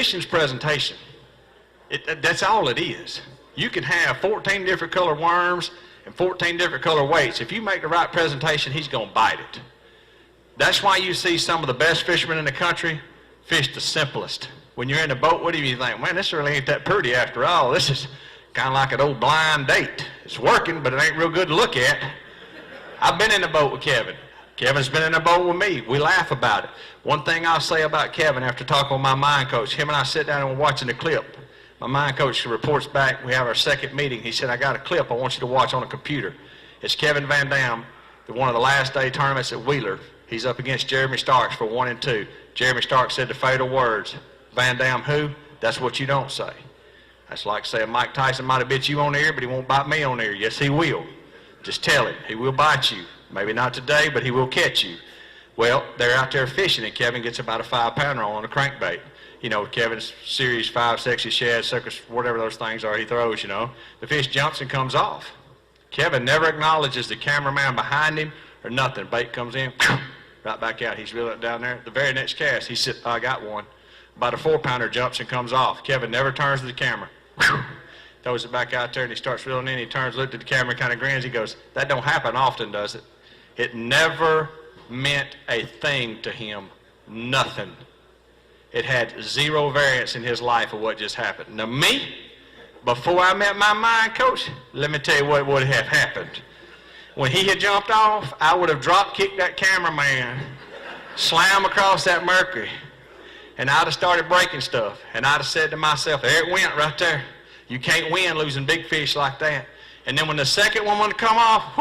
Fishing's presentation. That's all it is. You can have 14 different color worms and 14 different color weights. If you make the right presentation, he's going to bite it. That's why you see some of the best fishermen in the country fish the simplest. When you're in the boat with him, you think, man, this really ain't that pretty after all. This is kind of like an old blind date. It's working, but it ain't real good to look at. I've been in the boat with Kevin. Kevin's been in the boat with me. We laugh about it. One thing I'll say about Kevin after talking with my mind coach, him and I sit down and we're watching the clip. My mind coach reports back. We have our second meeting. He said, I got a clip I want you to watch on a computer. It's Kevin Van Dam, one of the last day tournaments at Wheeler. He's up against Jeremy Starks for 1 and 2. Jeremy Starks said the fatal words, Van Dam who? That's what you don't say. That's like saying Mike Tyson might have bit you on the ear, but he won't bite me on the ear. Yes, he will. Just tell him. He will bite you. Maybe not today, but he will catch you. Well, they're out there fishing, and Kevin gets about a 5-pounder on a crankbait. You know, Kevin's series 5, sexy shad, circus, whatever those things are he throws, you know. The fish jumps and comes off. Kevin never acknowledges the cameraman behind him or nothing. Bait comes in, right back out. He's reeling it down there. The very next cast, he said, I got one. About a 4-pounder jumps and comes off. Kevin never turns to the camera. Throws it back out there, and he starts reeling in. He turns, looked at the camera, kind of grins. He goes, that don't happen often, does it? It never meant a thing to him. Nothing. It had zero variance in his life of what just happened. Now me, before I met my mind coach, let me tell you what would have happened. When he had jumped off, I would have drop kicked that cameraman, slam across that Mercury, and I'd have started breaking stuff. And I'd have said to myself, there it went right there. You can't win losing big fish like that. And then when the second one would come off,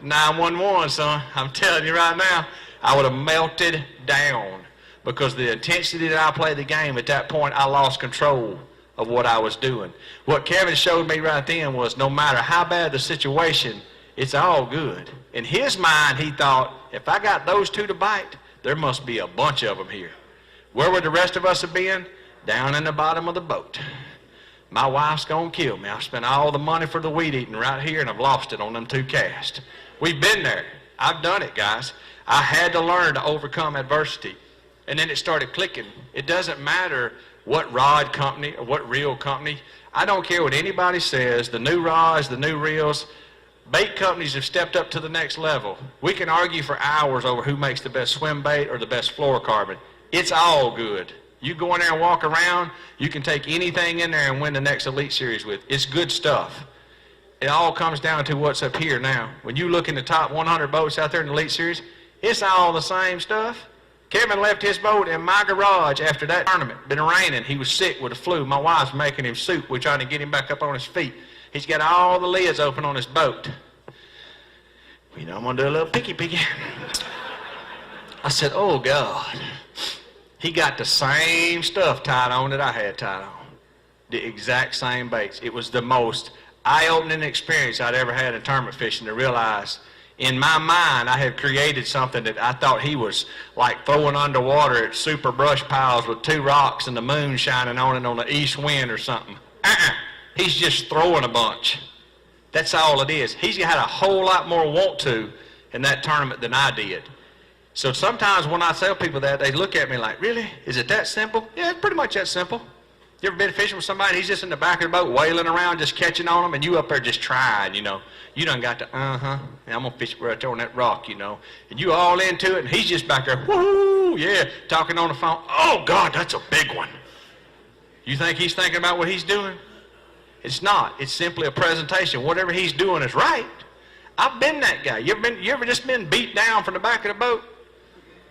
911, son, I'm telling you right now, I would have melted down. Because the intensity that I played the game, at that point, I lost control of what I was doing. What Kevin showed me right then was no matter how bad the situation, it's all good. In his mind, he thought, if I got those two to bite, there must be a bunch of them here. Where would the rest of us have been? Down in the bottom of the boat. My wife's going to kill me. I've spent all the money for the weed eating right here, and I've lost it on them 2 casts. We've been there. I've done it, guys. I had to learn to overcome adversity. And then it started clicking. It doesn't matter what rod company or what reel company. I don't care what anybody says. The new rods, the new reels, bait companies have stepped up to the next level. We can argue for hours over who makes the best swim bait or the best fluorocarbon. It's all good. You go in there and walk around, you can take anything in there and win the next Elite Series with. It's good stuff. It all comes down to what's up here now. When you look in the top 100 boats out there in the Elite Series, it's all the same stuff. Kevin left his boat in my garage after that tournament. Been raining. He was sick with the flu. My wife's making him soup. We're trying to get him back up on his feet. He's got all the lids open on his boat. You know, I'm going to do a little picky. I said, oh, God. He got the same stuff tied on that I had tied on. The exact same baits. It was the most eye-opening experience I'd ever had in tournament fishing to realize in my mind, I had created something that I thought he was like throwing underwater at super brush piles with 2 rocks and the moon shining on it on the east wind or something. He's just throwing a bunch. That's all it is. He's had a whole lot more want to in that tournament than I did. So sometimes when I tell people that, they look at me like, really? Is it that simple? Yeah, it's pretty much that simple. You ever been fishing with somebody, he's just in the back of the boat wailing around, just catching on them, and you up there just trying, you know. You done got to, and I'm going to fish right there on that rock, you know. And you all into it, and he's just back there, woo, yeah, talking on the phone. Oh, God, that's a big one. You think he's thinking about what he's doing? It's not. It's simply a presentation. Whatever he's doing is right. I've been that guy. You ever just been beat down from the back of the boat?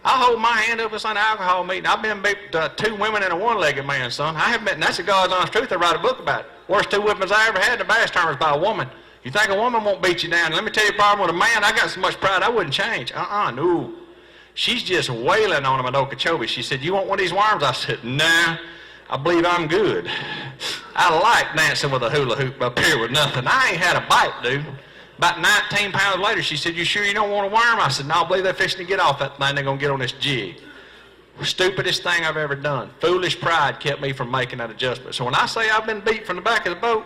I hold my hand up at an alcohol meeting. I've been beat 2 women and a 1-legged man, son. I have been, and that's the God's honest truth. I write a book about it. Worst 2 whippings I ever had in the bass tournaments by a woman. You think a woman won't beat you down? Let me tell you the problem with a man. I got so much pride I wouldn't change. No. She's just wailing on him at Okeechobee. She said, you want one of these worms? I said, nah, I believe I'm good. I like dancing with a hula hoop up here with nothing. I ain't had a bite, dude. About 19 pounds later, she said, you sure you don't want a worm? I said, no, I believe they're fishing to get off that thing. They're going to get on this jig. Stupidest thing I've ever done. Foolish pride kept me from making that adjustment. So when I say I've been beat from the back of the boat,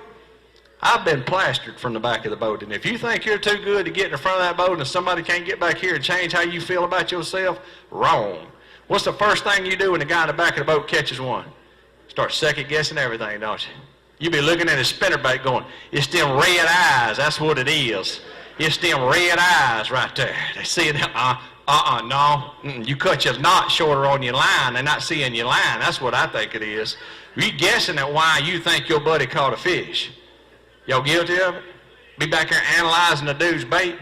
I've been plastered from the back of the boat. And if you think you're too good to get in the front of that boat and somebody can't get back here and change how you feel about yourself, wrong. What's the first thing you do when the guy in the back of the boat catches one? Start second guessing everything, don't you? You be looking at his spinnerbait going, it's them red eyes, that's what it is. It's them red eyes right there. They see it, no. You cut your knot shorter on your line, they're not seeing your line. That's what I think it is. You guessing at why you think your buddy caught a fish. Y'all guilty of it? Be back there analyzing the dude's bait.